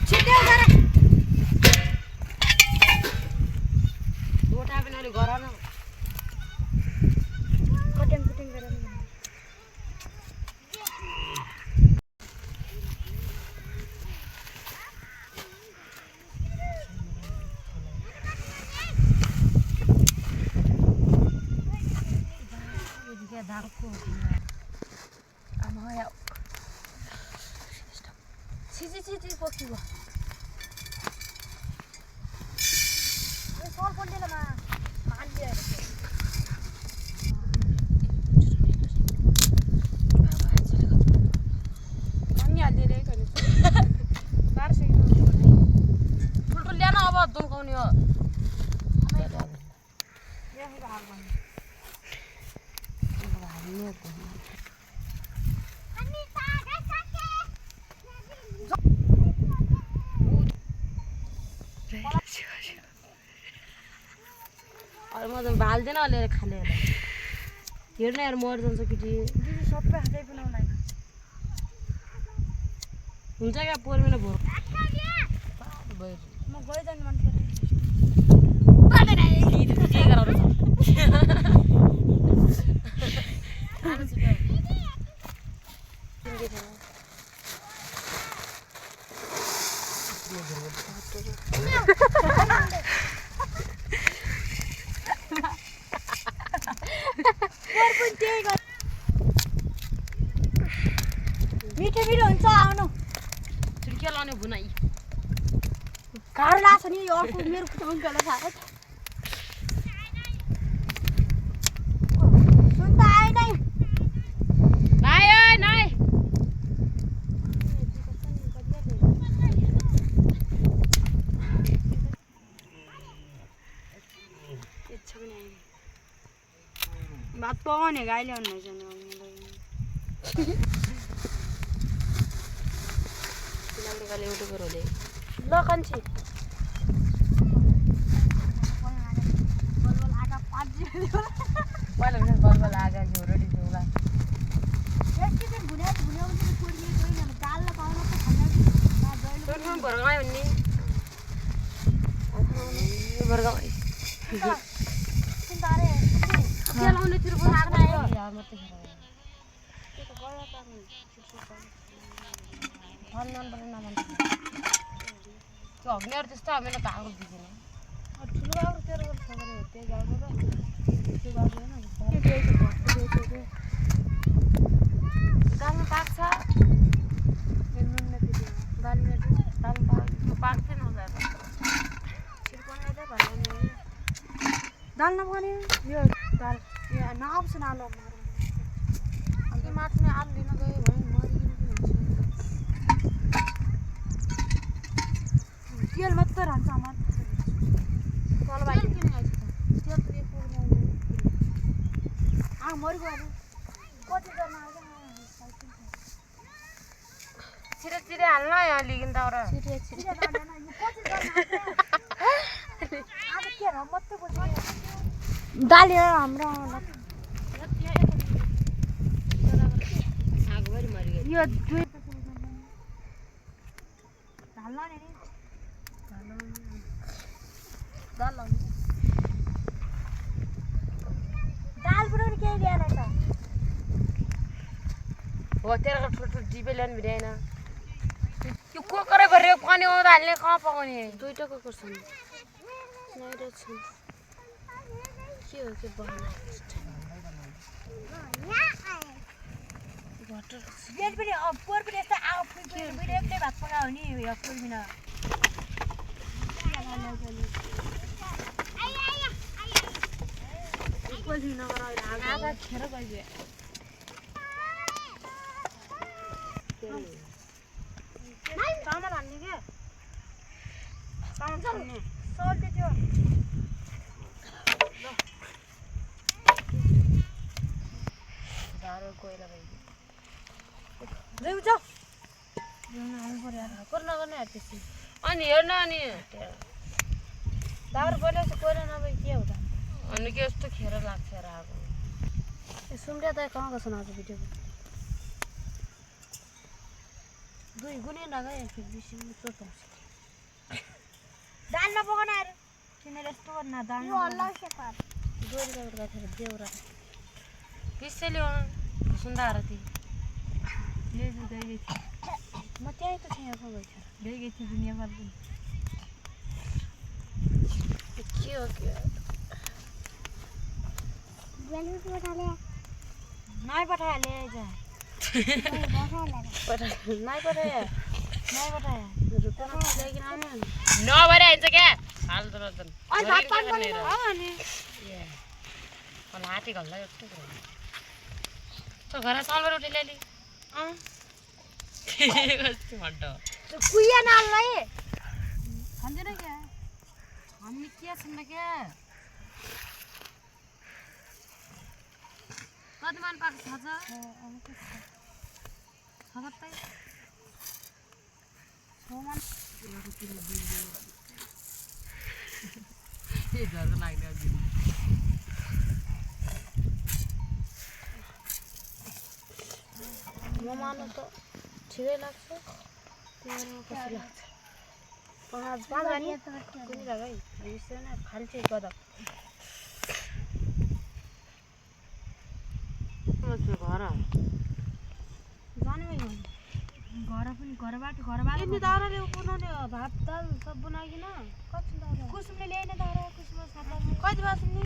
छिट्यो गरे दोटा पनि अलि गर न कटिङ कटिङ गरेर धारको आमाया छिछि पक्कियो ए सोल पण्डेला मा मान्दिया अनि हाल्दिए रे कहिले 12 सेकेन्ड ठुल्ठुल ल्यान अब दुन्काउने हो यहाँको हाल भन्नु अरे म त भाल्दैन अलिअलि खाले हेर्न यार मर जान्छ केटी दिदी सबै हातै बनाउन हुन्छ क्या पर्मिन भो म गइजानु मन थियो के गराउनु मिठो मिठो हुन्छ आउनु छिड्के लाउने भुनाइ गाह्रो लाग्छ नि यो अर्को मेरो खुट्टा थाहा सुन त आए नै नाइ ओइ नाइ भात पकाउने गाईले भन्नुहुन्छ नि गाली उठो करो ले ल कान्छी बलबल आगा पाज्यो पहिला भने बलबल आगा झोरडी झोला यति दिन भुन्याउ चाहिँ पुर्ने गइन दालले पाउन त खाना ना जहिले टोटो भरगाई भन्ने भरगाई सुन्दारे के लाउने तिरो पनि आगा यार म त त्यो त गयो त खान पर्ने नमान त्यो अग्निहरु त्यस्तो हामीलाई त आगो दिदैन ठुलो बाबु तेरो छोरा हो त्यो गाउँको त त्यो बाबु हैन दालमा पाक्छ दालमा पाक्दैन होला दाल नपकाउने यो दाल यो नाप्छ नालो अनि माथि आलु लिन गयो भने मरिदिनु तेल मात्र रहन्छ আমার तल बाहिर किन आइछ त तेल त एक मरि गयो कति गर्न आउँछ छिरे हाल्न यहाँ लिगिन त र छिरे हाल्दैन यो कति गर्न आउँछ के र मत बुझ्नु दालेर हाम्रो आगोभरि मरिगयो यो दुई हाल्न नि दाल लाउनु दाल बनाउने केही ल्याएन त हो तेरो ठुल्ठुल डिबे ल्याउनु मिल्दैन यो कुकरै भरे पानी आउँदा हाल्ने कहाँ पकाउने दुईटा कुकर छन् नाइरा छ के हो के बहाना वाटर बेल पनि पोर पनि यस्तो आगो फुक्यो भने एक्लै भात पकायो नि यो फुल्मिन आगा खेर गइदियो चामल हाल्ने के चामल हाल्ने सल्ट त्यो गाह्रो कोइला भइदियो ल्याउ जाऊ ल्याउनु आउनु पर्यो गर्न गर्ने त्यसै अनि हेर्न अनि दाउरा बोलेको कोइला नभए के हो त अनि के यस्तो खेर लाग्छ र अब सुम्रिया दाइ कहाँ गएको छ आज भिडियो दुई गुने लगाए फिर बिसी तो पाउँछ दाल नपकाउन आएर तिनीले यस्तो गर्न दाल यो अल्लाह से पार दोरी लगाएर गएको देउरा त्यसैले सुन्दा आरती ले जो गई म त्यही त थिएँ अब गई थी दुनिया भर में के हो के बेलुन पठा ले नहीं पठा ले जा नाइ पठाए नहीं पठाया रुपैयाँ ल्याइकन आउनु नभरे आइन्छ क्या फाल्दो रजन भात पान पनि अनि हाती घल्ला यस्तो कुरा तो घर सालभर उठे ल्याइली कस्तो भड्डो कुइया नाल लाई खाँदैन क्या हामी के छन् क्या कति मान पाएको छ खबर सोमान ए झर्को लाग्ने अझै म मान्नु त ठिकै लाग्छ तिमीहरू कस्तो लाग्छ पाँच गाडी कुनै जग्गा है न खाल्छ गदक घर जाने घर पनि घरबाट यति दाउराले बनाउने भात दाल सब बनाइकन कति दाउरा कुसुमले ल्याएन दाउरा कुसुमले साथमा कति बज्छ नि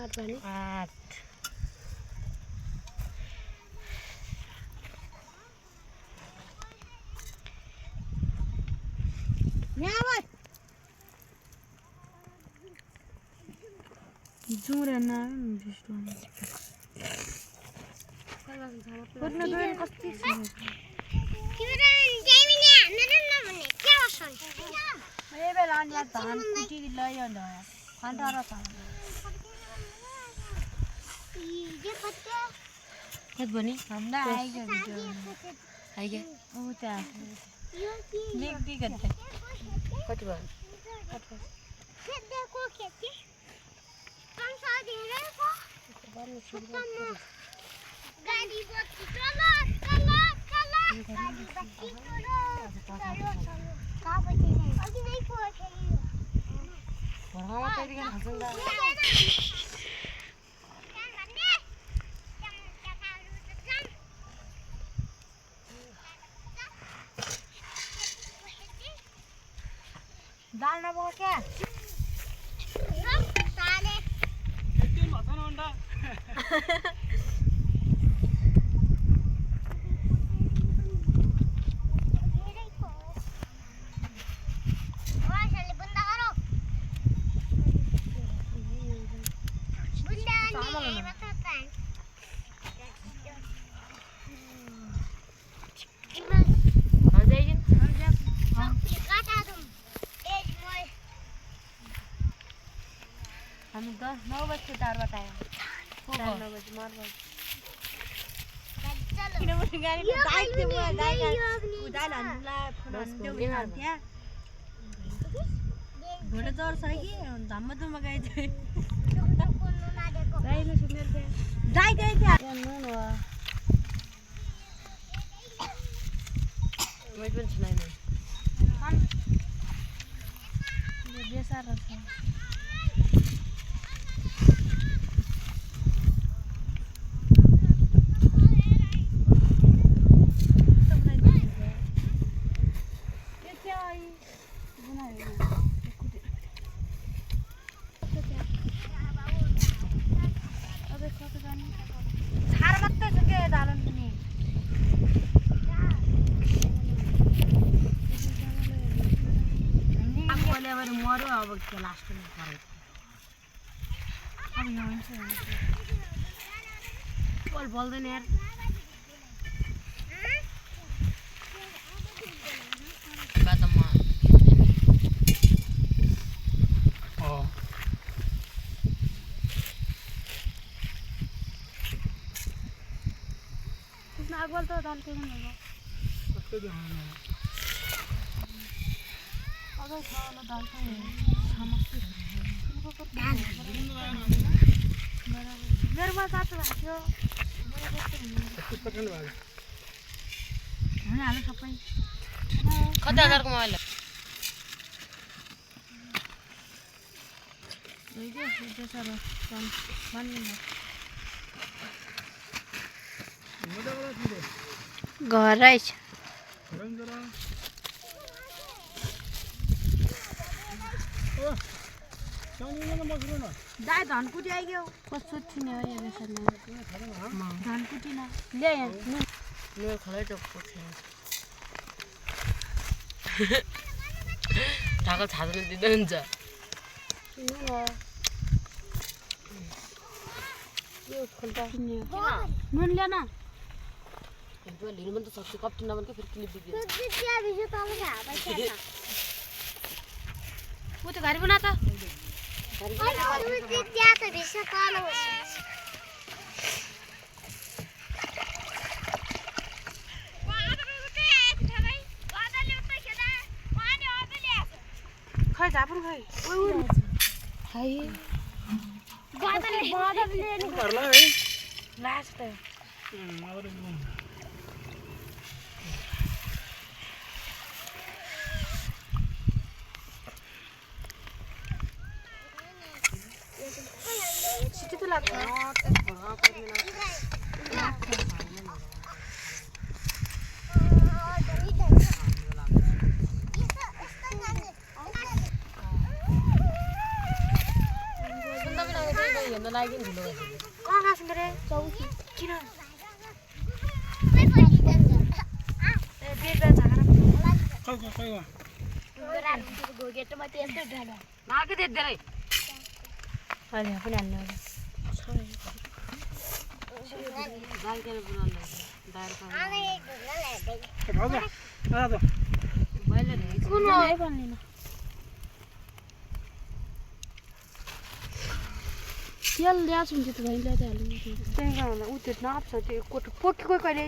आठ भने आठ जुरे ना बिस्टो पुर्न गयो कति छ ए बेला अनि धान कुटी लयो नि खान्दा र छ कति भने हामीलाई आइगयो आइगे ऊ त्यहाँ लेख दि गर्दै कति भयो गाडी बत्ती चल दाल नपकाऊ क्या हामी 10-9 बजे टारबाट आयौँ 9 बजे मार्बल किनभने गाडीको दाइक थियो म दाइक उदाल हामीलाई फोन हान्थ्यो त्यहाँ घोडा चढ छ कि धम्म दुम्म गए थियो दाइले सुनेर थियो दाइ गए थियो नुन हो मैले पनि सुनाएन यो बेसार छ मरो अब के लास्टमा परे अब यहाँ हुन्छ बोल बोल्दैन यार बातमा त्यसमा अगवल त दाल के हुनु कस्तो देखाउनु अगर खाना दाल का मेरे पास आते हाल्नु सबै कति हजारको मोबाइल घर रहेछ दाइ धनकुटी आइगयो कस्तो थिने हो यहाँ धनकुटी न ल्या यहाँ मेरो खलै त ढाकल छाड्नु दिँदै हुन्छ नुन ल्यान लिनु पनि त सक्छु कप्टी नभन् के फेरि क्लिप दिदिन्छ उ त घरि बना त खै झापुर खै हाय लास्ट छिटो त लाग्छ हेर्न लागि ढिलो गर्छ कहाँ गाँस रे चौकी किन नाके दे धेरै अहिले पनि हाल्नु दाल केन बनाउनु दाल कुन भन्दिन तेल ल्याएको हुन्छ त भाइ ल्याउँदै हाल्नु त्यही कारण उ त्यो नाप्छ त्यो पोकेको कहिले